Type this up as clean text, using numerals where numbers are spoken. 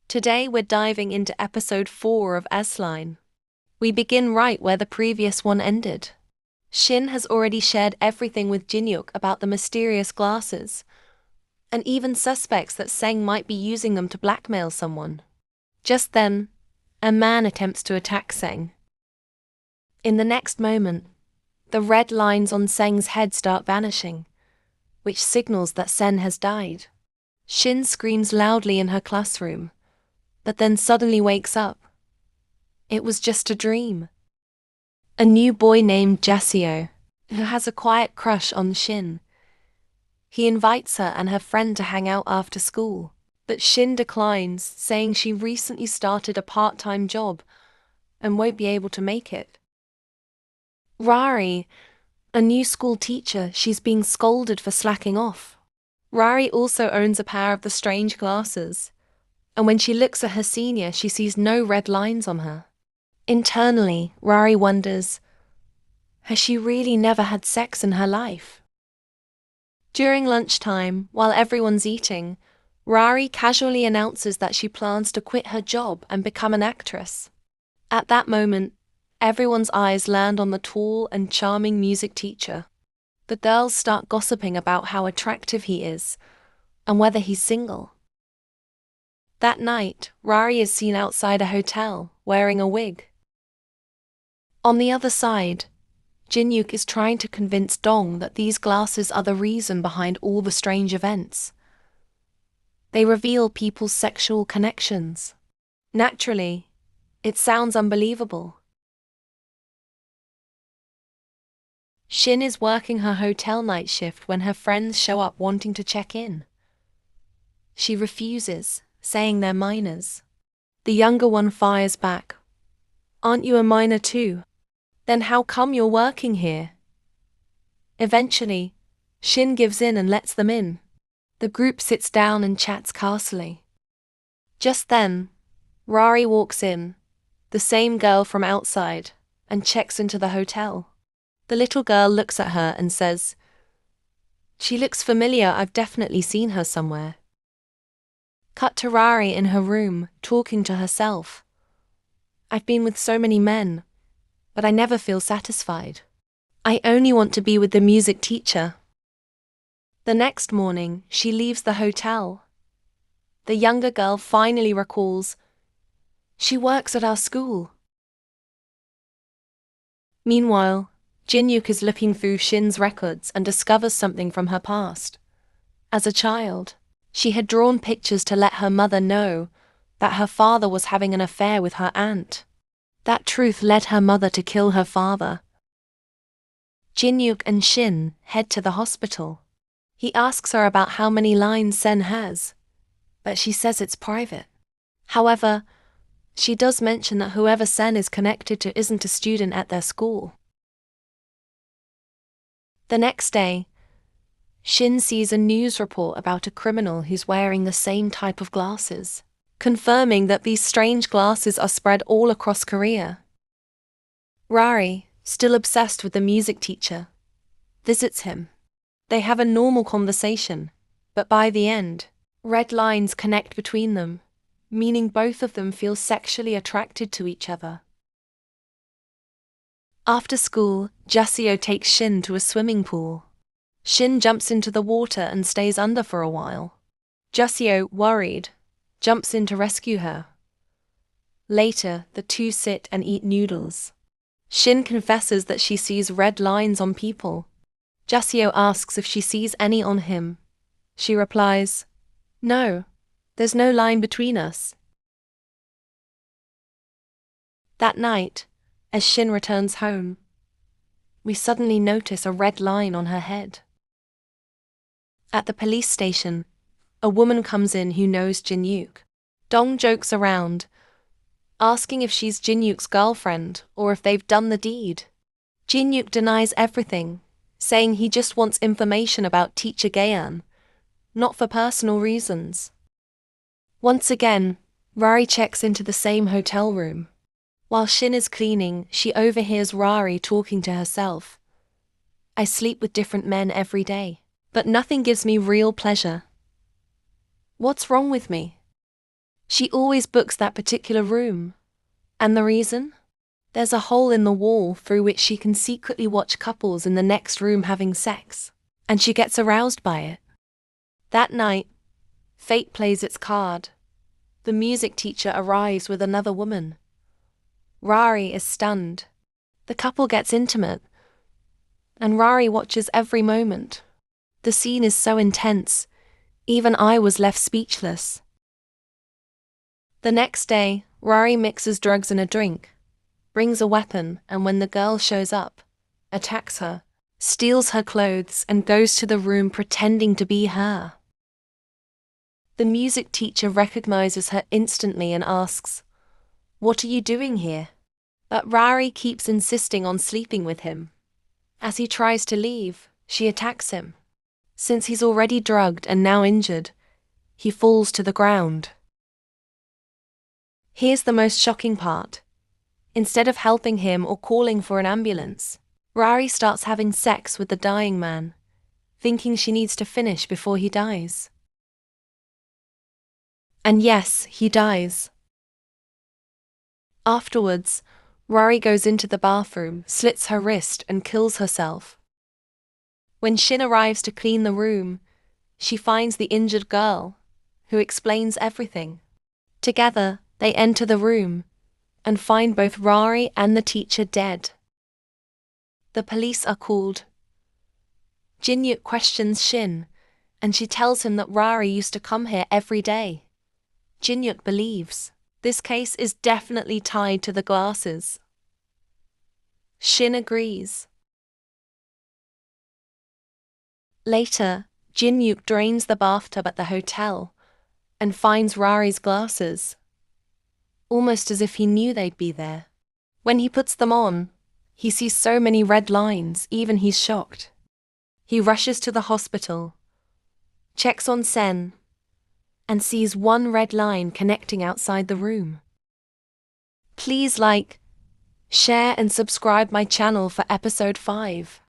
Today we're diving into episode 4 of S-Line. We begin right where the previous one ended. Shin has already shared everything with Jinyuk about the mysterious glasses, and even suspects that Seng might be using them to blackmail someone. Just then, a man attempts to attack Seng. In the next moment, the red lines on Seng's head start vanishing, which signals that Sen has died. Shin screams loudly in her classroom, but then suddenly wakes up. It was just a dream. A new boy named Jasio, who has a quiet crush on Shin. He invites her and her friend to hang out after school, but Shin declines, saying she recently started a part-time job and won't be able to make it. Rari, a new school teacher, she's being scolded for slacking off. Rari also owns a pair of the strange glasses, and when she looks at her senior, she sees no red lines on her. Internally, Rari wonders, has she really never had sex in her life? During lunchtime, while everyone's eating, Rari casually announces that she plans to quit her job and become an actress. At that moment, everyone's eyes land on the tall and charming music teacher. The girls start gossiping about how attractive he is and whether he's single. That night, Rari is seen outside a hotel, wearing a wig. On the other side, Jinyuk is trying to convince Dong that these glasses are the reason behind all the strange events. They reveal people's sexual connections. Naturally, it sounds unbelievable. Shin is working her hotel night shift when her friends show up wanting to check in. She refuses, saying they're minors. The younger one fires back. Aren't you a minor too? Then how come you're working here? Eventually, Shin gives in and lets them in. The group sits down and chats casually. Just then, Rari walks in, the same girl from outside, and checks into the hotel. The little girl looks at her and says, "She looks familiar, I've definitely seen her somewhere." Cut to Rari in her room, talking to herself. "I've been with so many men, but I never feel satisfied. I only want to be with the music teacher." The next morning, she leaves the hotel. The younger girl finally recalls, "She works at our school." Meanwhile, Jinyuk is looking through Shin's records and discovers something from her past. As a child, she had drawn pictures to let her mother know that her father was having an affair with her aunt. That truth led her mother to kill her father. Jinyuk and Shin head to the hospital. He asks her about how many lines Sen has, but she says it's private. However, she does mention that whoever Sen is connected to isn't a student at their school. The next day, Shin sees a news report about a criminal who's wearing the same type of glasses, confirming that these strange glasses are spread all across Korea. Rari, still obsessed with the music teacher, visits him. They have a normal conversation, but by the end, red lines connect between them, meaning both of them feel sexually attracted to each other. After school, Jasio takes Shin to a swimming pool. Shin jumps into the water and stays under for a while. Jasio, worried, jumps in to rescue her. Later, the two sit and eat noodles. Shin confesses that she sees red lines on people. Jasio asks if she sees any on him. She replies, "No, there's no line between us." That night, as Shin returns home, we suddenly notice a red line on her head. At the police station, a woman comes in who knows Jinyuk. Dong jokes around, asking if she's Jinyuk's girlfriend or if they've done the deed. Jinyuk denies everything, saying he just wants information about teacher Gaean, not for personal reasons. Once again, Rari checks into the same hotel room. While Shin is cleaning, she overhears Rari talking to herself. "I sleep with different men every day, but nothing gives me real pleasure. What's wrong with me?" She always books that particular room. And the reason? There's a hole in the wall through which she can secretly watch couples in the next room having sex, and she gets aroused by it. That night, fate plays its card. The music teacher arrives with another woman. Rari is stunned. The couple gets intimate, and Rari watches every moment. The scene is so intense, even I was left speechless. The next day, Rari mixes drugs in a drink, brings a weapon, and when the girl shows up, attacks her, steals her clothes, and goes to the room pretending to be her. The music teacher recognizes her instantly and asks, "What are you doing here?" But Rari keeps insisting on sleeping with him. As he tries to leave, she attacks him. Since he's already drugged and now injured, he falls to the ground. Here's the most shocking part. Instead of helping him or calling for an ambulance, Rari starts having sex with the dying man, thinking she needs to finish before he dies. And yes, he dies. Afterwards, Rari goes into the bathroom, slits her wrist, and kills herself. When Shin arrives to clean the room, she finds the injured girl, who explains everything. Together, they enter the room and find both Rari and the teacher dead. The police are called. Jinyuk questions Shin, and she tells him that Rari used to come here every day. Jinyuk believes this case is definitely tied to the glasses. Shin agrees. Later, Jinyuk drains the bathtub at the hotel and finds Rari's glasses, almost as if he knew they'd be there. When he puts them on, he sees so many red lines, even he's shocked. He rushes to the hospital, checks on Sen, and sees one red line connecting outside the room. Please like, share and subscribe my channel for episode 5.